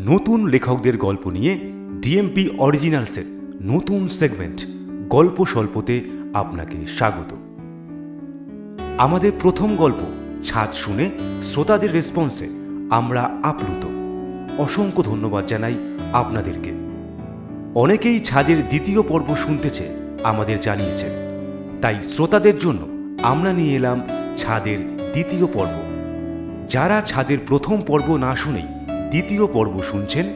নতুন লেখকদের গল্প নিয়ে ডিএমপি অরিজিনালসের নতুন সেগমেন্ট গল্প স্বল্পতে আপনাকে স্বাগত। আমাদের প্রথম গল্প ছাদ শুনে শ্রোতাদের রেসপন্সে আমরা আপ্লুত। অসংখ্য ধন্যবাদ জানাই আপনাদেরকে। অনেকেই ছাদের দ্বিতীয় পর্ব শুনতেছে আমাদের জানিয়েছেন, তাই শ্রোতাদের জন্য আমরা নিয়ে এলাম ছাদের দ্বিতীয় পর্ব। যারা ছাদের প্রথম পর্ব না শুনেই দ্বিতীয় পর্ব শুনছেন,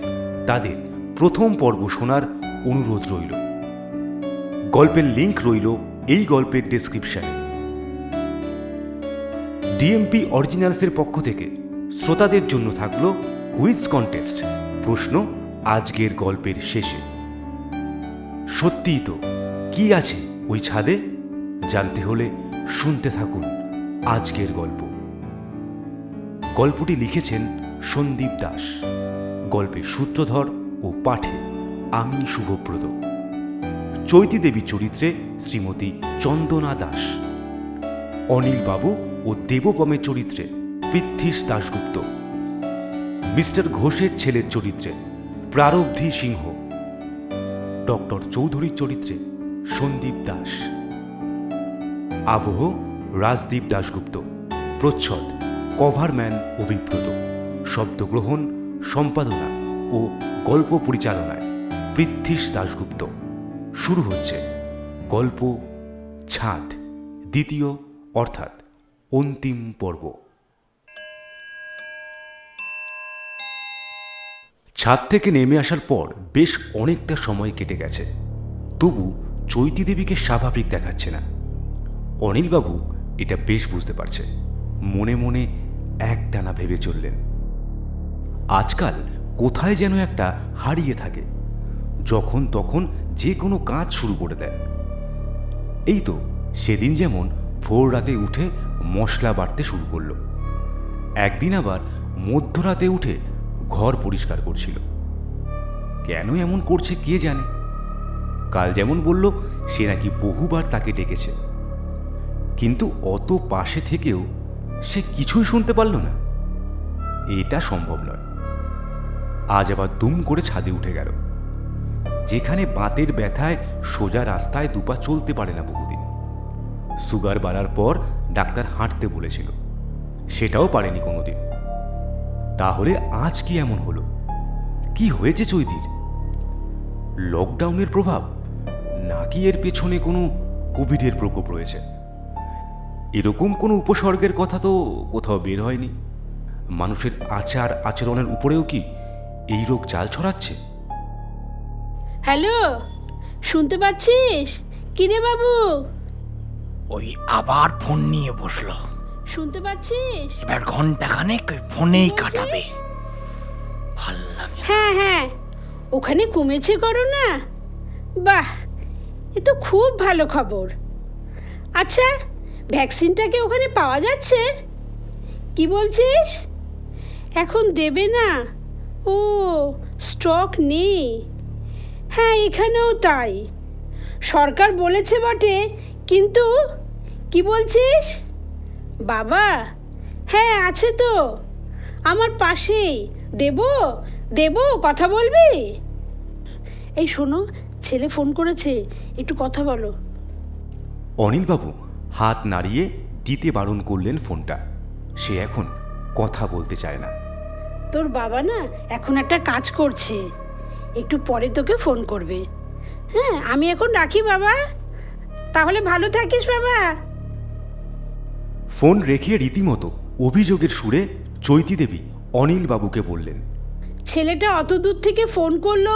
তাদের প্রথম পর্ব শোনার অনুরোধ রইল। গল্পের লিংক রইল এই গল্পের ডেসক্রিপশনে। ডিএমপি অরিজিনালসের পক্ষ থেকে শ্রোতাদের জন্য থাকলো কুইজ কন্টেস্ট। প্রশ্ন আজকের গল্পের শেষে। সত্যিই তো, কি আছে ওই ছাদে? জানতে হলে শুনতে থাকুন আজকের গল্প। গল্পটি লিখেছেন সন্দীপ দাস। গল্পের সূত্রধর ও পাঠে আমি শুভব্রত। চৈতি দেবী চরিত্রে শ্রীমতী চন্দনা দাস, অনিল বাবু ও দেবপমের চরিত্রে পৃথ্বীশ দাশগুপ্ত, মিস্টার ঘোষের ছেলের চরিত্রে প্রারব্ধি সিংহ, ডক্টর চৌধুরীর চরিত্রে সন্দীপ দাস, আবহ রাজদীপ দাশগুপ্ত, প্রচ্ছদ কভারম্যান অভিব্রত, শব্দগ্রহণ, সম্পাদনা ও গল্প পরিচালনায় পৃথ্বীশ দাশগুপ্ত। শুরু হচ্ছে গল্প ছাদ, দ্বিতীয় অর্থাৎ অন্তিম পর্ব। ছাদ থেকে নেমে আসার পর বেশ অনেকটা সময় কেটে গেছে, তবু চৈতি দেবীকে স্বাভাবিক দেখাচ্ছে না। অনিলবাবু এটা বেশ বুঝতে পারছে। মনে মনে একটানা ভেবে চললেন, আজকাল কোথায় যেন একটা হারিয়ে থাকে, যখন তখন যে কোনো কাজ শুরু করে দেয়। এই তো সেদিন যেমন ভোর রাতে উঠে মশলা বাটতে শুরু করলো, একদিন আবার মধ্যরাতে উঠে ঘর পরিষ্কার করছিল। কেন এমন করছে কে জানে। কাল যেমন বলল সে নাকি বহুবার তাকে ডেকেছে, কিন্তু অত পাশে থেকেও সে কিছুই শুনতে পারল না। এটা সম্ভব নয়। আজ আবার দুম করে ছাদে উঠে গেল, যেখানে বাতের ব্যথায় সোজা রাস্তায় দুপা চলতে পারে না বহুদিন। সুগার বাড়ার পর ডাক্তার হাঁটতে বলেছিল, সেটাও পারেনি কোনোদিন। তাহলে আজ কি এমন হলো? কি হয়েছে চৈতির? লকডাউনের প্রভাব, নাকি এর পেছনে কোনো কোভিডের প্রকোপ রয়েছে? এরকম কোনো উপসর্গের কথা তো কোথাও বের হয়নি। মানুষের আচার আচরণের উপরেও কি এই রোগ জাল ছড়াচ্ছে? হ্যালো, শুনতে পাচ্ছিস? কিরে বাবু? ওই আবার ফোন নিয়ে বসলো। শুনতে পাচ্ছিস? এবার ঘন্টাখানেক ওই ফোনেই কি বলছিস? কাটাবে। ভাল লাগে না। হ্যাঁ হ্যাঁ, ওখানে কমেছে করোনা? বাহ, এ তো খুব ভালো খবর। আচ্ছা, ভ্যাকসিনটা কি ওখানে পাওয়া যাচ্ছে? কি বলছিস? এখন দেবে না? ও, স্টক নেই। হ্যাঁ, এখানেও তাই। সরকার বলেছে বটে, কিন্তু কি বলছিস? বাবা, হ্যাঁ আছে তো, আমার পাশেই। দেবো দেবো, কথা বলবি? এই শোনো, ছেলে ফোন করেছে, একটু কথা বলো। অনিলবাবু হাত নাড়িয়ে দিতে বারণ করলেন ফোনটা। সে এখন কথা বলতে চায় না। তোর বাবা না এখন একটা কাজ করছে, একটু পরে তোকে ফোন করবে। হ্যাঁ, আমি এখন রাখি বাবা, তাহলে ভালো থাকিস বাবা। ফোন রেখে রীতিমতো অভিযোগের সুরে চৈতি দেবী অনিলবাবুকে বললেন, ছেলেটা অত দূর থেকে ফোন করলো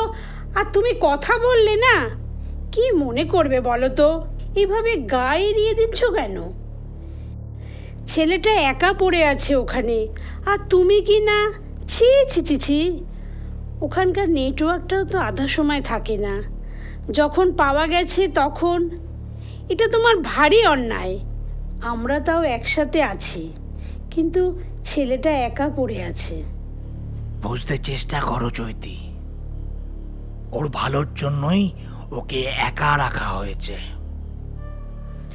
আর তুমি কথা বললে না? কি মনে করবে বলো তো? এভাবে গা এড়িয়ে দিচ্ছ কেন? ছেলেটা একা পড়ে আছে ওখানে, আর তুমি কি না? ছি ছি ছি ছি। ওখানকার নেটওয়ার্কটাও তো আধা সময় থাকে না, যখন পাওয়া গেছে তখন। এটা তোমার ভারী অন্যায়। আমরা তাও একসাথে আছি, কিন্তু ছেলেটা একা পড়ে আছে। বুঝতে চেষ্টা করো চৈতি, ওর ভালোর জন্যই ওকে একা রাখা হয়েছে।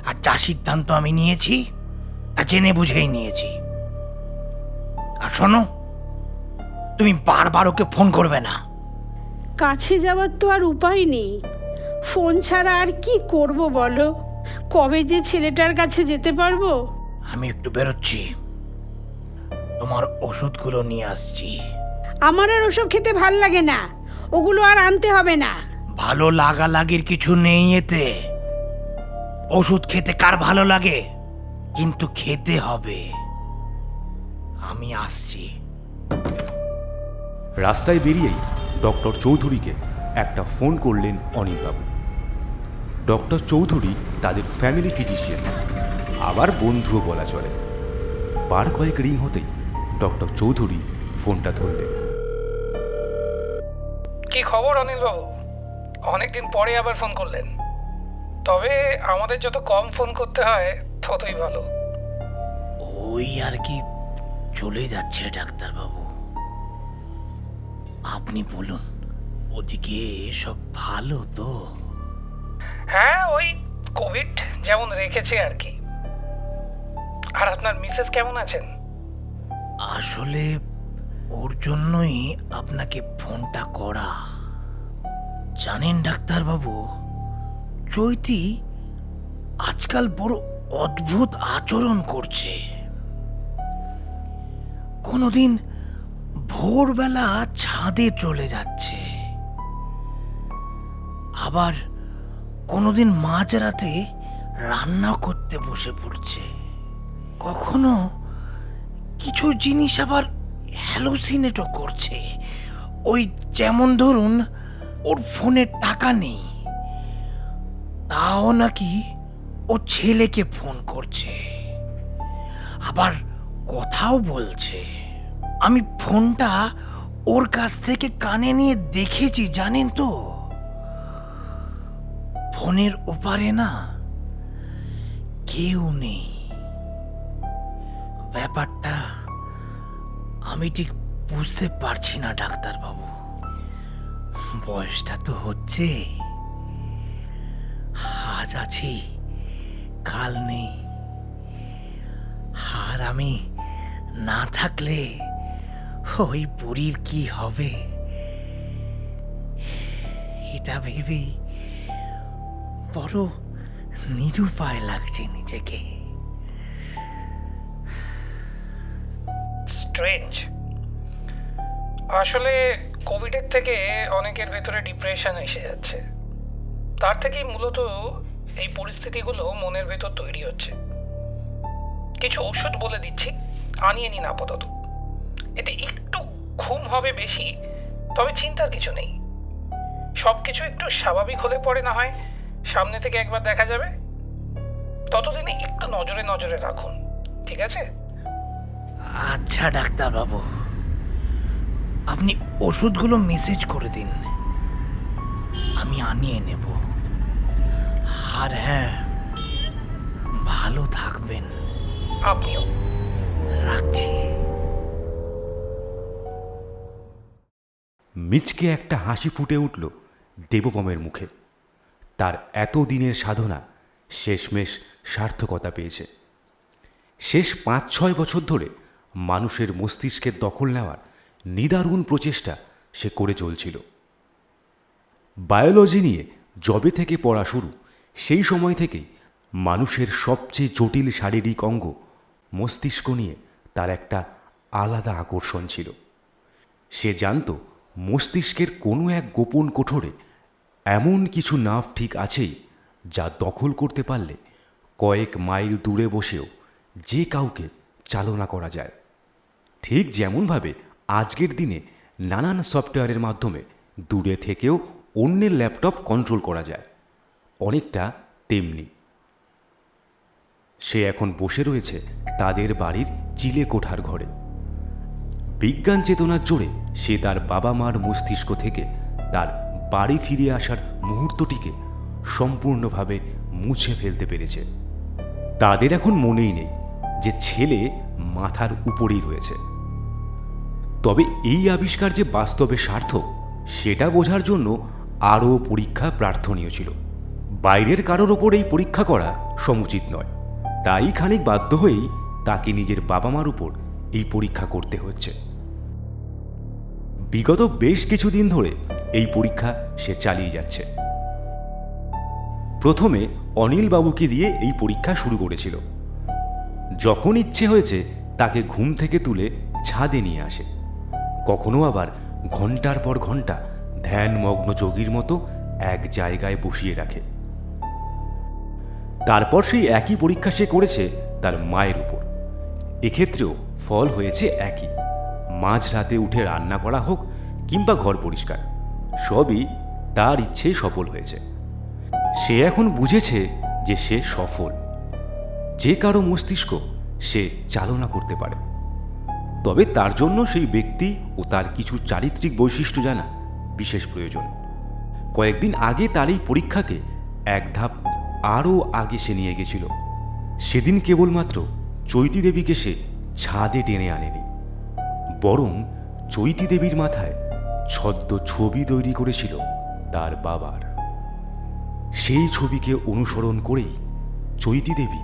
আর যা সিদ্ধান্ত আমি নিয়েছি তা জেনে বুঝেই নিয়েছি। আর শোনো, তুমি বারবার ওকে ফোন করবে না। কাছে যাওয়ার তো আর উপায় নেই, ফোন ছাড়া আর কি করব বলো? কবে যে ছেলেটার কাছে যেতে পারবো? আমি একটু বেরোচ্ছি, তোমার ওষুধগুলো নিয়ে আসছি। আমার আর ওসব খেতে ভাল লাগে না, ওগুলো আর আনতে হবে না। ভালো লাগালাগির কিছু নেই এতে। ওষুধ খেতে কার ভালো লাগে, কিন্তু খেতে হবে। আমি আসছি। রাস্তায় বেরিয়েই ডক্টর চৌধুরীকে একটা ফোন করলেন অনিলবাবু। ডক্টর চৌধুরী তাদের ফ্যামিলি ফিজিশিয়ান, আবার বন্ধুও বলা চলে। বার কয়েক রিং হতেই ডক্টর চৌধুরী ফোনটা ধরলেন। কি খবর অনিলবাবু? অনেকদিন পরে আবার ফোন করলেন। তবে আমাদের যত কম ফোন করতে হয় ততই ভালো। ওই আর কি চলে যাচ্ছে ডাক্তারবাবু। আপনি বলুন, ওদিকে সব ভালো তো? হ্যাঁ, ওই কোভিড যেমন রেখেছে আর কি। আর আপনার মিসেস কেমন আছেন? আসলে ওর জন্যই আপনাকে ফোনটা করা। জানেন ডাক্তারবাবু, চৈতি আজকাল বড় অদ্ভুত আচরণ করছে। কোনোদিন ভোরবেলা ছাদে চলে যাচ্ছে, আবার কোনোদিন মাঝরাতে রান্না করতে বসে পড়ছে। কখনো কিছু জিনিস আবার হ্যালোসিনেটও করছে। ওই যেমন ধরুন, ওর ফোনে টাকা নেই, তাও নাকি ও ছেলেকে ফোন করছে, আবার কথাও বলছে। আমি ফোনটা ওর কাছ থেকে কানে নিয়ে দেখেছি, জানেন তো। ফোনের ওপারে না কেউ নেই। ব্যাপারটা আমি ঠিক বুঝতে পারছি না ডাক্তারবাবু। বয়সটা তো হচ্ছে, আজ আছি কাল নেই। আর আমি না থাকলে ওই বুড়ির কি হবে, এটা ভেবেই বড় নিরুপায় লাগছে নিজেকে। স্ট্রেঞ্জ। আসলে কোভিডের থেকে অনেকের ভেতরে ডিপ্রেশন এসে যাচ্ছে। তার থেকেই মূলত এই পরিস্থিতিগুলো মনের ভেতর তৈরি হচ্ছে। কিছু ওষুধ বলে দিচ্ছি, আনিয়ে নিন আপাতত। এতে একটু ঘুম হবে বেশি, তবে চিন্তার কিছু নেই। সব কিছু একটু স্বাভাবিক হলে পরে না হয় সামনে থেকে একবার দেখা যাবে। ততদিনে একটু নজরে নজরে রাখুন, ঠিক আছে? আচ্ছা ডাক্তারবাবু, আপনি ওষুধগুলো মেসেজ করে দিন, আমি আনিয়ে নেব। আর হ্যাঁ, ভালো থাকবেন। আপনিও। রাখছি। মিচকে একটা হাসি ফুটে উঠল দেবপমের মুখে। তার এতদিনের সাধনা শেষমেশ সার্থকতা পেয়েছে। শেষ 5-6 বছর ধরে মানুষের মস্তিষ্কের দখল নেওয়ার নিদারুণ প্রচেষ্টা সে করে চলছিল। বায়োলজি নিয়ে যবে থেকে পড়া শুরু, সেই সময় থেকেই মানুষের সবচেয়ে জটিল শারীরিক অঙ্গ মস্তিষ্ক নিয়ে তার একটা আলাদা আকর্ষণ ছিল। সে জানত মস্তিষ্কের কোনো এক গোপন কোঠরে এমন কিছু নার্ভ ঠিক আছেই যা দখল করতে পারলে কয়েক মাইল দূরে বসেও যে কাউকে চালনা করা যায়। ঠিক যেমনভাবে আজকের দিনে নানান সফটওয়্যারের মাধ্যমে দূরে থেকেও অন্যের ল্যাপটপ কন্ট্রোল করা যায়, অনেকটা তেমনি সে এখন বসে রয়েছে তাদের বাড়ির চিলে কোঠার ঘরে। বিজ্ঞান চেতনার জোরে সে তার বাবা মার মস্তিষ্ক থেকে তার বাড়ি ফিরে আসার মুহূর্তটিকে সম্পূর্ণভাবে মুছে ফেলতে পেরেছে। তাদের এখন মনেই নেই যে ছেলে মাথার উপরেই রয়েছে। তবে এই আবিষ্কার যে বাস্তবে সার্থক সেটা বোঝার জন্য আরও পরীক্ষা প্রার্থনীয় ছিল। বাইরের কারোর ওপর এই পরীক্ষা করা সমুচিত নয়, তাই খানিক বাধ্য হয়েই তাকে নিজের বাবা মার উপর এই পরীক্ষা করতে হচ্ছে। বিগত বেশ কিছুদিন ধরে এই পরীক্ষা সে চালিয়ে যাচ্ছে। প্রথমে অনিলবাবুকে দিয়ে এই পরীক্ষা শুরু করেছিল। যখন ইচ্ছে হয়েছে তাকে ঘুম থেকে তুলে ছাদে নিয়ে আসে, কখনো আবার ঘন্টার পর ঘন্টা ধ্যানমগ্ন যোগীর মতো এক জায়গায় বসিয়ে রাখে। তারপর সেই একই পরীক্ষা সে করেছে তার মায়ের উপর। এক্ষেত্রেও ফল হয়েছে একই। মাঝরাতে উঠে রান্না করা হোক কিংবা ঘর পরিষ্কার, সবই তার ইচ্ছেই সফল হয়েছে। সে এখন বুঝেছে যে সে সফল। যে কারো মস্তিষ্ক সে চালনা করতে পারে, তবে তার জন্য সেই ব্যক্তি ও তার কিছু চারিত্রিক বৈশিষ্ট্য জানা বিশেষ প্রয়োজন। কয়েকদিন আগে তার এই পরীক্ষাকে এক ধাপ আরও আগে সে নিয়ে গেছিল। সেদিন কেবলমাত্র চৈতী দেবীকে সে ছাদে টেনে আনেনি, বরং চৈতী দেবীর মাথায় ছদ্ম ছবি তৈরি করেছিল তার বাবার। সেই ছবিকে অনুসরণ করেই চৈতী দেবী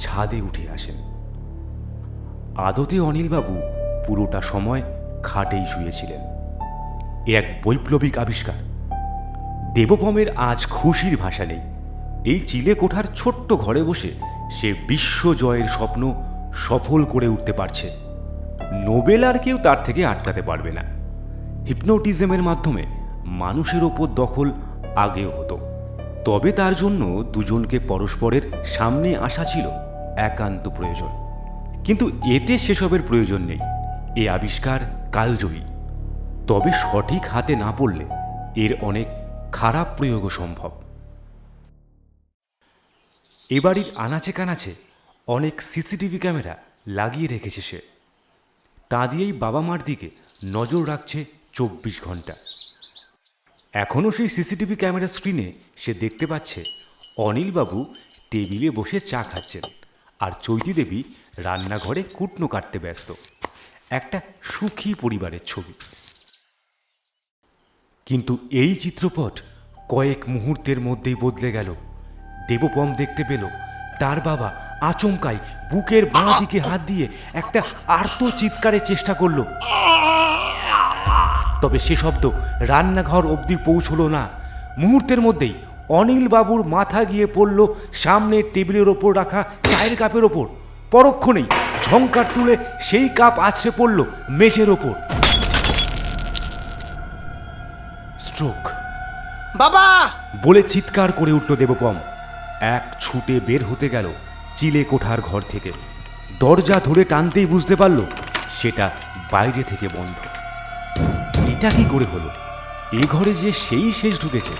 ছাদে উঠে আসেন। আদতে অনিলবাবু পুরোটা সময় খাটেই শুয়েছিলেন। এ এক বৈপ্লবিক আবিষ্কার। দেবপমের আজ খুশির ভাষা নেই। এই চিলে কোঠার ছোট্ট ঘরে বসে সে বিশ্বজয়ের স্বপ্ন সফল করে উঠতে পারছে। নোবেল আর কেউ তার থেকে আটকাতে পারবে না। হিপনোটিজমের মাধ্যমে মানুষের ওপর দখল আগেও হতো, তবে তার জন্য দুজনকে পরস্পরের সামনে আসা ছিল একান্ত প্রয়োজন। কিন্তু এতে সেসবের প্রয়োজন নেই। এ আবিষ্কার কালজয়ী, তবে সঠিক হাতে না পড়লে এর অনেক খারাপ প্রয়োগও সম্ভব। এ বাড়ির আনাচে কানাচে অনেক সিসিটিভি ক্যামেরা লাগিয়ে রেখেছে সে। তা দিয়েই বাবা মার দিকে নজর রাখছে 24 ঘন্টা। এখনও সেই সিসিটিভি ক্যামেরা স্ক্রিনে সে দেখতে পাচ্ছে অনিলবাবু টেবিলে বসে চা খাচ্ছেন আর চৈতী দেবী রান্নাঘরে কুটনো কাটতে ব্যস্ত। একটা সুখী পরিবারের ছবি। কিন্তু এই চিত্রপট কয়েক মুহূর্তের মধ্যেই বদলে গেল। দেবপম দেখতে পেল তার বাবা আচমকাই বুকের বাঁ দিকে হাত দিয়ে একটা আর্ত চিৎকারের চেষ্টা করল, তবে সে শব্দ রান্নাঘর অবধি পৌঁছল না। মুহূর্তের মধ্যেই অনিলবাবুর মাথা গিয়ে পড়ল সামনের টেবিলের ওপর রাখা চায়ের কাপের ওপর। পরক্ষণেই ঝংকার তুলে সেই কাপ আছড়ে পড়ল মেঝের ওপর। স্ট্রোক বাবা বলে চিৎকার করে উঠল দেবপম। এক ছুটে বের হতে গেল চিলে কোঠার ঘর থেকে। দরজা ধরে টানতেই বুঝতে পারল সেটা বাইরে থেকে বন্ধ। এটা কি করে হলো? এ ঘরে যে সেই শেষ ঢুকেছে,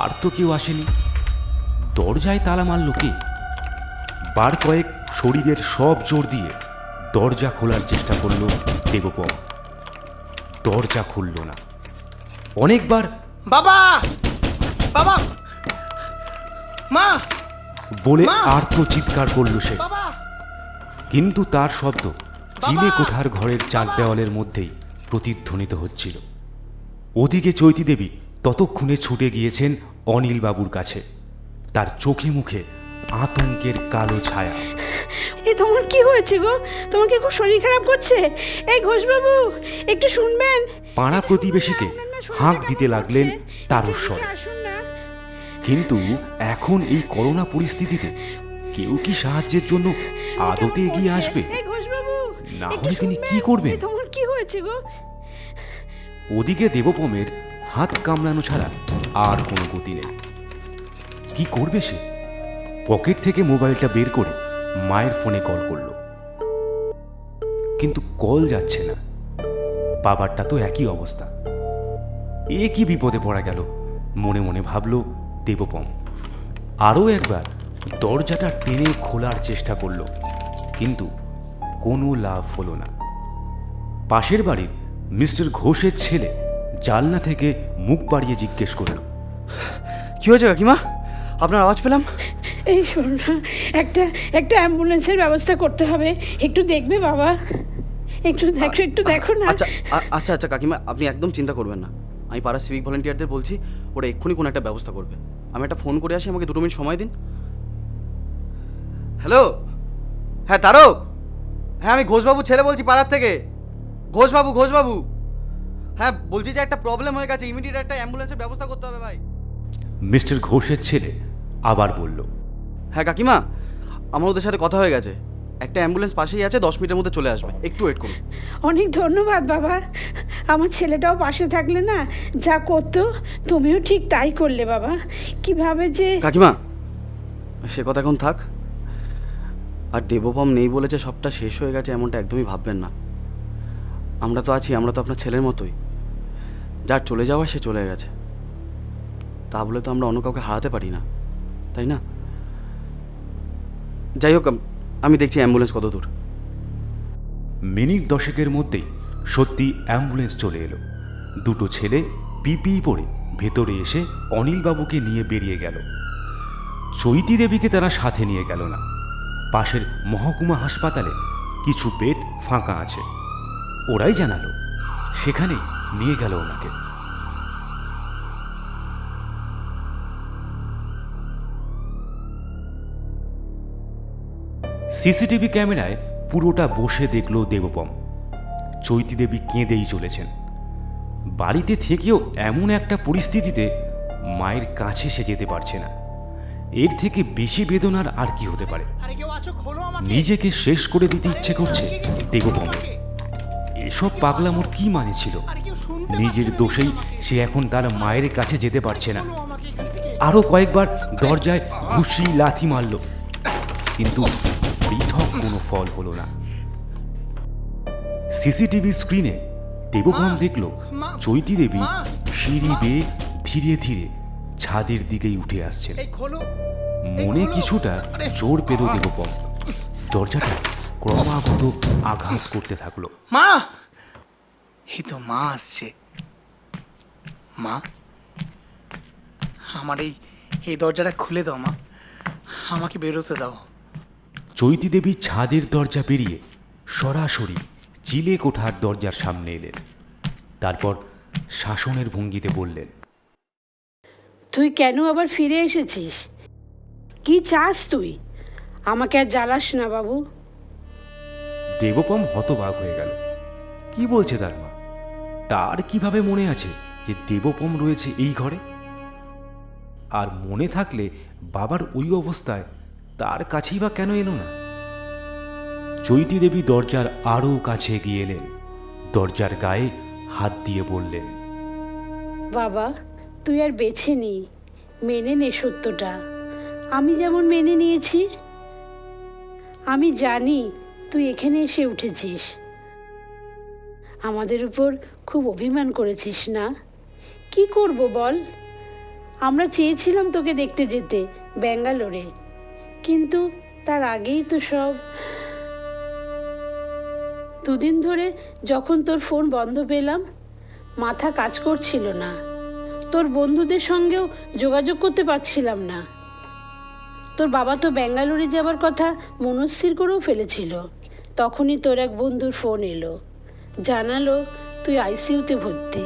আর তো কেউ আসেনি। দরজায় তালা মারল কে? বার কয়েক শরীরের সব জোর দিয়ে দরজা খোলার চেষ্টা করল দেবপম। দরজা খুলল না। অনেকবার বাবা বাবা মা বলে মা! আর্ত চিৎকার করল সে, বাবা কিন্তু তার শব্দ চিলে কোঠার ঘরের চার দেওয়ালের মধ্যেই প্রতিধ্বনিত হচ্ছিল। ওদিকে চৈতী দেবী ততক্ষণে ছুটে গিয়েছেন অনিলবাবুর কাছে। তার চোখে মুখে আতঙ্কের কালো ছায়া। এই তোমার কি হয়েছে গো? তোমার কি খুব শরীর খারাপ করছে? এই ঘোষবাবু একটু শুনবেন? পাড়া প্রতিবেশীকে হাঁক দিতে লাগলেন তারস্বর। আসুন না। কিন্তু এখন এই করোনা পরিস্থিতিতে কেউ কি সাহায্যের জন্য আদতে এগিয়ে আসবে? এই ঘোষবাবু না একটু হলে তিনি শুনবেন? কি করবেন? এই তোমার কি হয়েছে গো? ওদিকে দেবপমের হাত কামড়ানো ছাড়া আর কোনো গতি নেই। কি করবে সে? পকেট থেকে মোবাইলটা বের করে মায়ের ফোনে কল করল, কিন্তু কল যাচ্ছে না। বাবারটা তো একই অবস্থা। এ কি বিপদে পড়া গেল মনে মনে ভাবল দেবপম। আরও একবার দরজাটা টেনে খোলার চেষ্টা করল, কিন্তু কোনো লাভ হলো না। পাশের বাড়ির মিস্টার ঘোষের ছেলে জানলা থেকে মুখ বাড়িয়ে জিজ্ঞেস করল, কি হয়েছে কাকিমা? আপনার আওয়াজ পেলাম। এই শোন না, একটা অ্যাম্বুলেন্সের ব্যবস্থা করতে হবে। একটু দেখবে বাবা? একটু দেখো না। আচ্ছা আচ্ছা আচ্ছা কাকিমা, আপনি একদম চিন্তা করবেন না। আমি পাড়ার সিভিক ভলেন্টিয়ারদের বলছি, ওরা এক্ষুনি কোনো একটা ব্যবস্থা করবে। আমি একটা ফোন করে আসি, আমাকে 2 মিনিট সময় দিন। হ্যালো, হ্যাঁ তারক, হ্যাঁ আমি ঘোষবাবু ছেলে বলছি পাড়ার থেকে। ঘোষবাবু হ্যাঁ বলছি যে একটা প্রবলেম হয়ে গেছে, ইমিডিয়েট একটা অ্যাম্বুলেন্সের ব্যবস্থা করতে হবে ভাই। মিস্টার ঘোষের ছেলে আবার বলল, হ্যাঁ কাকিমা, আমার ওদের সাথে কথা হয়ে গেছে, একটা অ্যাম্বুলেন্স পাশেই আছে, 10 মিনিটের মধ্যে চলে আসবে, একটু ওয়েট করুন। অনেক ধন্যবাদ বাবা। আমার ছেলেটাও পাশে থাকলে না যা করতো তুমিও ঠিক তাই করলে বাবা। কিভাবে যে কাকিমা সে কথা এখন থাক। আর দেবপম নেই বলেছে সবটা শেষ হয়ে গেছে এমনটা একদমই ভাববেন না। আমরা তো আছি, আমরা তো আপনার ছেলের মতোই। যার চলে যাওয়া সে চলে গেছে, তা বলে তো আমরা অন্য কাউকে হারাতে পারি না, তাই না? যাই হোক, আমি দেখছি অ্যাম্বুলেন্স কত দূর। মিনিট 10 মধ্যেই সত্যি অ্যাম্বুলেন্স চলে এলো। দুটো ছেলে পিপিই পরে ভেতরে এসে অনিলবাবুকে নিয়ে বেরিয়ে গেল। চৈতি দেবীকে তারা সাথে নিয়ে গেল না। পাশের মহকুমা হাসপাতালে কিছু বেড ফাঁকা আছে, ওরাই জানালো, সেখানে নিয়ে গেল ওনাকে। সিসিটিভি ক্যামেরায় পুরোটা বসে দেখল দেবপম। চৈতি দেবী কেঁদেই চলেছেন। বাড়িতে থেকেও এমন একটা পরিস্থিতিতে মায়ের কাছে সে যেতে পারছে না। এর থেকে বেশি বেদনার আর কি হতে পারে? নিজেকে শেষ করে দিতে ইচ্ছে করছে দেবপমের। এসব পাগলামোর কি মানে ছিল? নিজের দোষেই সে এখন তার মায়ের কাছে যেতে পারছে না। আরো কয়েকবার দরজায় ঘুষি লাথি মারল, কিন্তু পৃথক কোনো ফল হলো না। সিসিটিভি স্ক্রিনে দেবপম দেখল চৈতি দেবী সিঁড়ি বেয়ে ধীরে ধীরে ছাদের দিকেই উঠে আসছেন। মনে কিছুটা জোর পেল দেবপম। দরজাটা ক্রমাগত আঘাত করতে থাকলো। মা, এই তো মা আসছে। মা, আমার এই দরজাটা খুলে দাও মা, আমাকে বেরোতে দাও। চৈতি দেবী ছাদের দরজা পেরিয়ে সরাসরি চিলে কোঠার দরজার সামনে এলেন। তারপর শাসনের ভঙ্গিতে বললেন, তুই কেন আবার ফিরে এসেছিস? কি চাস তুই? আমাকে আর জ্বালাস না বাবু। দেবপম হতবাক হয়ে গেল। কি বলছে তার মা? তার কিভাবে মনে আছে যে দেবপম রয়েছে এই ঘরে? আর মনে থাকলে বাবার ওই অবস্থায় তার কাছেই বা কেন এলো না? চৈতি দেবী দরজার আরও কাছে এগিয়ে এলেন। দরজার গায়ে হাত দিয়ে বললেন, বাবা তুই আর বেছে নি, মেনে নে সত্যটা। আমি যেমন মেনে নিয়েছি। আমি জানি তুই এখানে এসে উঠেছিস, আমাদের উপর খুব অভিমান করেছিস না? কি করব বল? আমরা চেয়েছিলাম তোকে দেখতে যেতে ব্যাঙ্গালোরে, কিন্তু তার আগেই তো সব। দুদিন ধরে যখন তোর ফোন বন্ধ পেলাম, মাথা কাজ করছিল না। তোর বন্ধুদের সঙ্গেও যোগাযোগ করতে পারছিলাম না। তোর বাবা তো ব্যাঙ্গালোরে যাবার কথা মনস্থির করেও ফেলেছিল। তখনই তোর এক বন্ধুর ফোন এলো, জানালো তুই আইসিইউতে ভর্তি।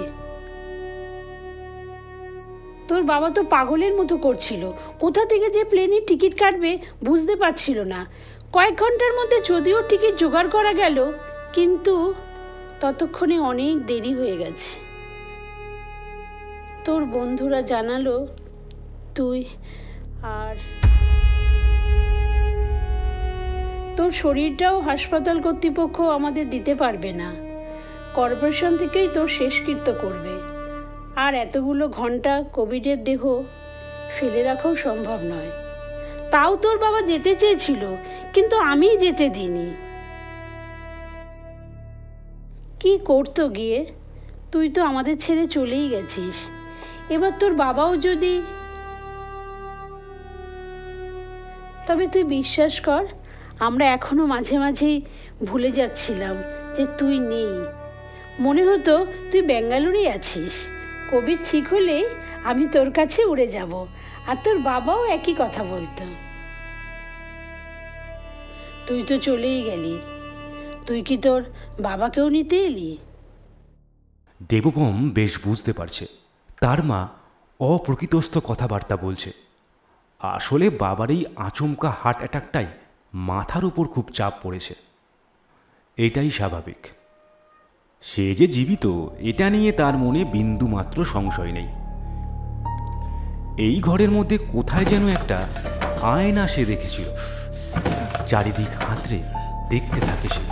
তোর বাবা তো পাগলের মতো করছিল, কোথা থেকে যে প্লেনের টিকিট কাটবে বুঝতে পারছিল না। কয়েক ঘন্টার মধ্যে যদিও টিকিট জোগাড় করা গেল, কিন্তু ততক্ষণে অনেক দেরি হয়ে গেছে। তোর বন্ধুরা জানালো তুই আর তোর শরীরটাও হাসপাতাল কর্তৃপক্ষ আমাদের দিতে পারবে না। কর্পোরেশন থেকেই তোর শেষকৃত্য করবে। আর এতগুলো ঘন্টা কোভিডের দেহ ফেলে রাখাও সম্ভব নয়। তাও তোর বাবা যেতে চেয়েছিল, কিন্তু আমিই যেতে দিইনি। কি করতো গিয়ে? তুই তো আমাদের ছেড়ে চলেই গেছিস। এবার তোর বাবাও যদি। তবে তুই বিশ্বাস কর, আমরা এখনো মাঝে মাঝেই ভুলে যাচ্ছিলাম যে তুই নেই। মনে হতো তুই ব্যাঙ্গালোরেই আছিস। কোভিড ঠিক হলেই আমি তোর কাছে উড়ে যাব, আর তোর বাবাও একই কথা বলতো। তুই তো চলেই গেলি, তুই কি তোর বাবাকেও নিতে এলি? দেবপম বেশ বুঝতে পারছে তার মা অপ্রকৃতস্থ কথাবার্তা বলছে। আসলে বাবার এই আচমকা হার্ট অ্যাটাকটাই মাথার উপর খুব চাপ পড়েছে। এটাই স্বাভাবিক। সে যে জীবিত এটা নিয়ে তার মনে বিন্দুমাত্র সংশয় নেই। এই ঘরের মধ্যে কোথায় যেন একটা আয়না সে দেখেছিল। চারিদিক হাতড়ে দেখতে থাকে সে,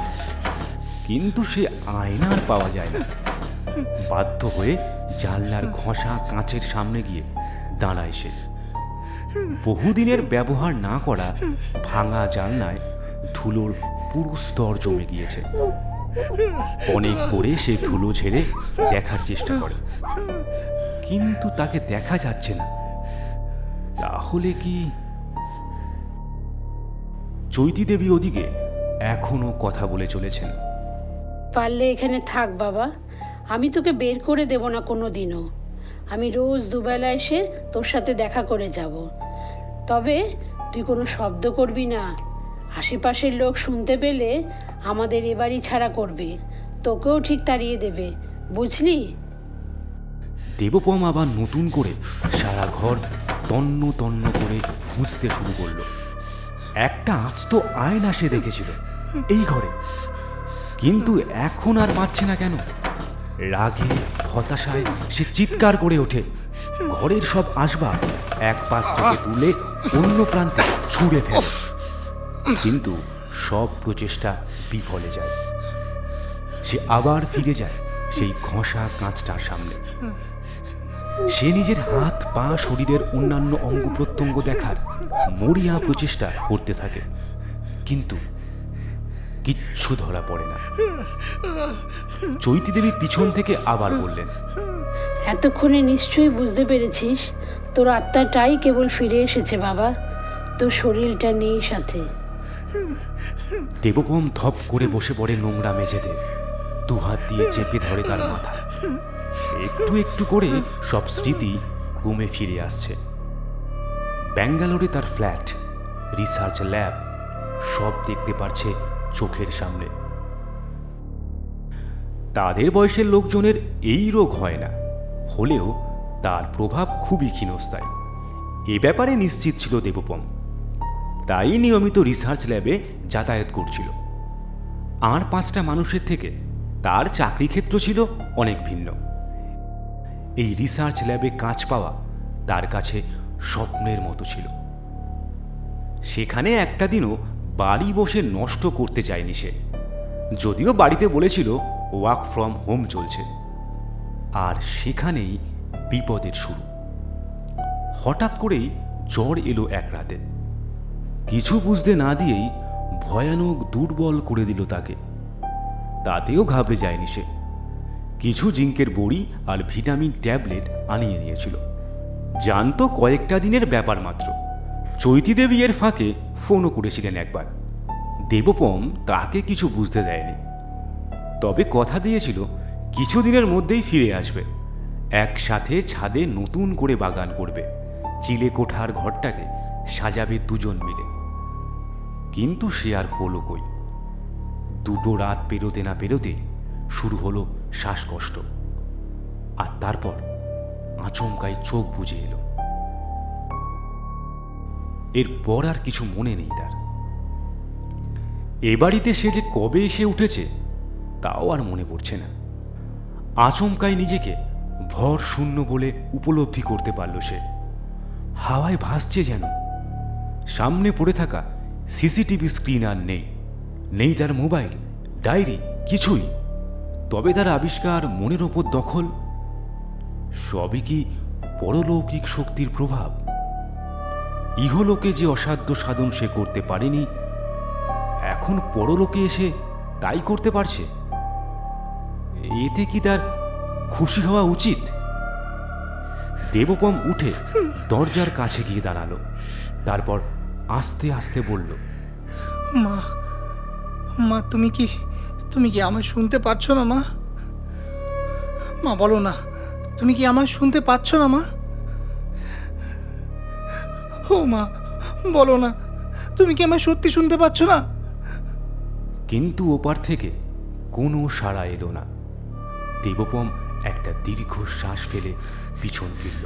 কিন্তু সে আয়না আর পাওয়া যায় না। বাধ্য হয়ে জানলার ঘষা কাঁচের সামনে গিয়ে দাঁড়ায় সে। বহুদিনের ব্যবহার না করা ভাঙা জানলায় ধুলোর পুরো স্তর জমে গিয়েছে। অনেক করে সে ধুলো ঝেড়ে দেখার চেষ্টা করে, কিন্তু তাকে দেখা যাচ্ছে না। তাহলে কি? চৈতি দেবী ওদিকে এখনো কথা বলে চলেছেন। পারলে এখানে থাক বাবা, আমি তোকে বের করে দেব না কোনো দিনও। আমি রোজ দুবেলা এসে তোর সাথে দেখা করে যাব। তবে তুই কোনো শব্দ করবি না। আশেপাশের লোক শুনতে পেলে আমাদের এ বাড়ি ছাড়া করবে, তোকেও ঠিক তাড়িয়ে দেবে, বুঝলি? দেবপম আবার নতুন করে সারা ঘর তন্ন তন্ন করে খুঁজতে শুরু করলো। একটা আস্ত আয়না সে দেখেছিল এই ঘরে, কিন্তু এখন আর পাচ্ছে না কেন? রাগে হতাশায় সে চিৎকার করে ওঠে। ঘরের সব আসবাব এক পাশ থেকে তুলে অন্য প্রান্তে ছুঁড়ে ফেলে, কিন্তু সব প্রচেষ্টা বিফলে যায়। সে আবার ফিরে যায় সেই ঘষা কাঁচটার সামনে। সে নিজের হাত পা শরীরের অন্যান্য অঙ্গ প্রত্যঙ্গ দেখার মরিয়া প্রচেষ্টা করতে থাকে, কিন্তু কিচ্ছু ধরা পড়ে না। চৈতি দেবী পিছন থেকে আবার বললেন, এতক্ষণে নিশ্চয়ই বুঝতে পেরেছিস তোর আত্মাটাই কেবল ফিরে এসেছে বাবা, তোর শরীরটা নেই সাথে। দেবপম ধপ করে বসে পড়ে নোংরা মেঝেতে, দুহাত দিয়ে চেপে ধরে তার মাথা। একটু একটু করে সব স্মৃতি রুমে ফিরে আসছে। ব্যাঙ্গালোরে তার ফ্ল্যাট, রিসার্চ ল্যাব সব দেখতে পারছে চোখের সামনে। তাদের বয়সের লোকজনের এই রোগ হয় না, হলেও তার প্রভাব খুবই ক্ষীণস্থায়ী। এ ব্যাপারে নিশ্চিত ছিল দেবপম, তাই নিয়মিত রিসার্চ ল্যাবে যাতায়াত করছিল। আর 5টা মানুষের থেকে তার চাকরি ক্ষেত্র ছিল অনেক ভিন্ন। এই রিসার্চ ল্যাবে কাজ পাওয়া তার কাছে স্বপ্নের মতো ছিল। সেখানে একটা দিনও বাড়ি বসে নষ্ট করতে চায়নি সে, যদিও বাড়িতে বলেছিল ওয়ার্ক ফ্রম হোম চলছে। আর সেখানেই বিপদের শুরু। হঠাৎ করেই জ্বর এলো এক রাতে। কিছু বুঝতে না দিয়েই ভয়ানক দুর্বল করে দিল তাকে। তাতেও ঘাবড়ে যায়নি সে। কিছু জিঙ্কের বড়ি আর ভিটামিন ট্যাবলেট আনিয়ে নিয়েছিল। জানতো কয়েকটা দিনের ব্যাপার মাত্র। চৈতি দেবী এর ফাঁকে ফোনও করেছিলেন একবার। দেবপম তাকে কিছু বুঝতে দেয়নি, তবে কথা দিয়েছিল কিছুদিনের মধ্যেই ফিরে আসবে। একসাথে ছাদে নতুন করে বাগান করবে, চিলে কোঠার ঘরটাকে সাজাবে দুজন মিলে। কিন্তু সে আর হলো কই। 2 রাত পেরোতে না পেরোতে শুরু হলো শ্বাসকষ্ট, আর তারপর আচমকাই চোখ বুজে এলো। এরপর আর কিছু মনে নেই তার। এ বাড়িতে সে যে কবে এসে উঠেছে তাও আর মনে পড়ছে না। আচমকাই নিজেকে ভর শূন্য বলে উপলব্ধি করতে পারল সে। হাওয়ায় ভাসছে যেন। সামনে পড়ে থাকা সিসিটিভি স্ক্রিন আর নেই, নেই তার মোবাইল, ডায়েরি, কিছুই। তবে তার আবিষ্কার, মনের ওপর দখল, সবই কি পরলৌকিক শক্তির প্রভাব? ইহলোকে যে অসাধ্য সাধন সে করতে পারেনি, এখন পরলোকে এসে তাই করতে পারছে। এতে কি তার খুশি হওয়া উচিত? দেবপম উঠে দরজার কাছে গিয়ে দাঁড়ালো। তারপর আস্তে আস্তে বলল, মা, মা তুমি কি আমায় শুনতে পাচ্ছ না মা? মা বলো না, তুমি কি আমায় শুনতে পাচ্ছ না মা? ও মা বলো না, তুমি কি আমায় সত্যি শুনতে পাচ্ছ না? কিন্তু ওপার থেকে কোনো সাড়া এলো না। দেবপম একটা দীর্ঘ শ্বাস ফেলে পিছন ফিরল।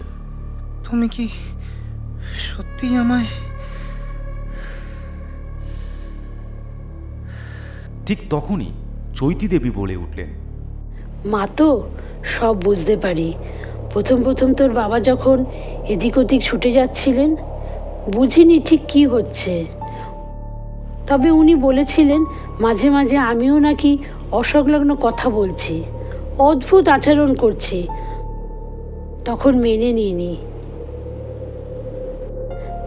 তুমি কি সত্যি আমায়? ঠিক তখনই চৈতি দেবী বলে উঠলেন, মা তো সব বুঝতে পারি। প্রথম প্রথম তোর বাবা যখন এদিক ওদিক ছুটে যাচ্ছিলেন, বুঝিনি ঠিক কি হচ্ছে। তবে উনি বলেছিলেন মাঝে মাঝে আমিও নাকি অসংলগ্ন কথা বলছি, অদ্ভুত আচরণ করছি। তখন মেনে নিইনি।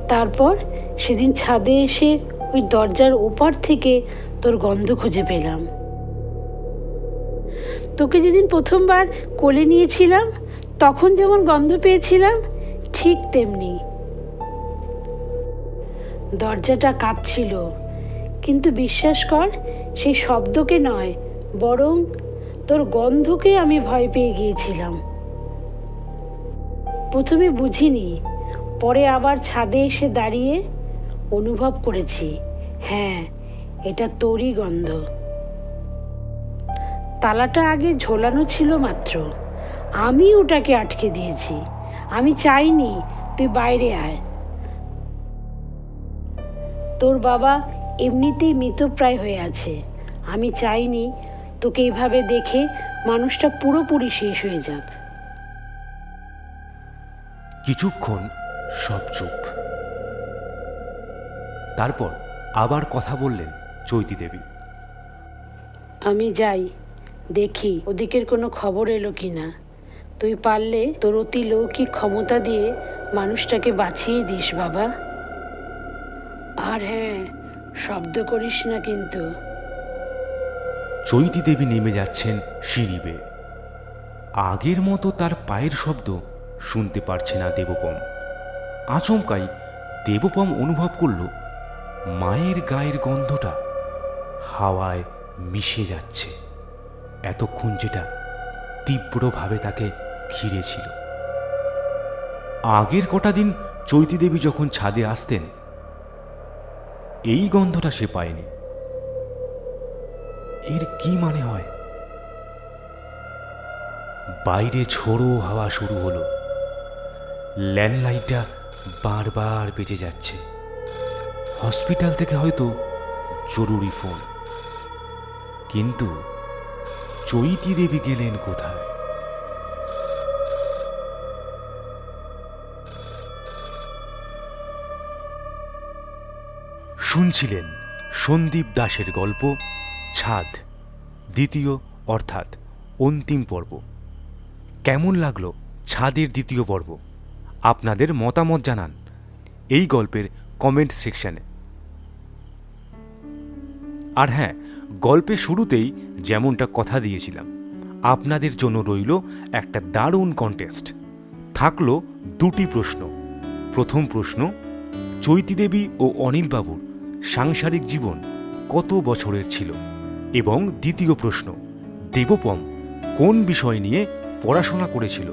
তারপর সেদিন ছাদে এসে ওই দরজার ওপার থেকে তোর গন্ধ খুঁজে পেলাম। তোকে যেদিন প্রথমবার কোলে নিয়েছিলাম তখন যেমন গন্ধ পেয়েছিলাম ঠিক তেমনি। দরজাটা কাঁপছিল, কিন্তু বিশ্বাস কর সেই শব্দকে নয়, বরং তোর গন্ধকে আমি ভয় পেয়ে গিয়েছিলাম। প্রথমে বুঝিনি, পরে আবার ছাদে এসে দাঁড়িয়ে অনুভব করেছি, হ্যাঁ এটা তোরই গন্ধ। তালাটা আগে ঝোলানো ছিল মাত্র, আমি ওটাকে আটকে দিয়েছি। আমি চাইনি তুই বাইরে আয়। তোর বাবা এমনিতেই মৃতপ্রায় হয়ে আছে, আমি চাইনি তোকে এইভাবে দেখে মানুষটা পুরোপুরি শেষ হয়ে যাক। কিছুক্ষণ সব চুপ। তারপর আবার কথা বললেন চৈতি দেবী। আমি যাই, দেখি ওদিকের কোনো খবর এলো কি না। তুই পারলে তোর অতি লৌকিক ক্ষমতা দিয়ে মানুষটাকে বাঁচিয়ে দিস বাবা। আর হ্যাঁ, শব্দ করিস না কিন্তু। চৈতি দেবী নেমে যাচ্ছেন সিঁড়ি বেয়ে। আগের মতো তার পায়ের শব্দ শুনতে পারছে না দেবপম। আচমকাই দেবপম অনুভব করল মায়ের গায়ের গন্ধটা হাওয়ায় মিশে যাচ্ছে, এতক্ষণ যেটা তীব্রভাবে তাকে ঘিরেছিল। আগের কটা দিন চৈতি দেবী যখন ছাদে আসতেন এই গন্ধটা সে পায়নি। এর কি মানে হয়? বাইরে ঝোড়ো হাওয়া শুরু হলো। ল্যান্ডলাইনটা বারবার বেজে যাচ্ছে। হসপিটাল থেকে হয়তো জরুরি ফোন। কিন্তু চৈতি দেবী গেলেন কোথায়? শুনছিলেন সন্দীপ দাশের গল্প ছাদ, দ্বিতীয় অর্থাৎ অন্তিম পর্ব। কেমন লাগলো ছাদের দ্বিতীয় পর্ব? আপনাদের মতামত জানান এই গল্পের কমেন্ট সেকশনে। আর হ্যাঁ, গল্পের শুরুতেই যেমনটা কথা দিয়েছিলাম, আপনাদের জন্য রইল একটা দারুণ কন্টেস্ট। থাকলো দুটি প্রশ্ন। প্রথম প্রশ্ন, চৈতি দেবী ও অনিলবাবুর সাংসারিক জীবন কত বছরের ছিল? এবং দ্বিতীয় প্রশ্ন, দেবপম কোন বিষয় নিয়ে পড়াশোনা করেছিল?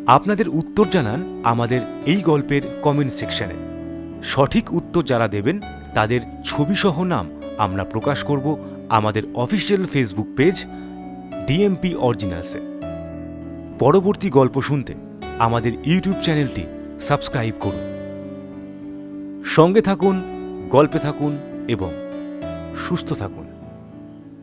আপনাদের উত্তর জানান আমাদের এই গল্পের কমেন্ট সেকশনে। সঠিক উত্তর যারা দেবেন তাদের ছবিসহ নাম আমরা প্রকাশ করব আমাদের অফিসিয়াল ফেসবুক পেজ ডিএমপি অরিজিনালসে। পরবর্তী গল্প শুনতে আমাদের ইউটিউব চ্যানেলটি সাবস্ক্রাইব করুন। সঙ্গে থাকুন, গল্পে থাকুন এবং সুস্থ থাকুন।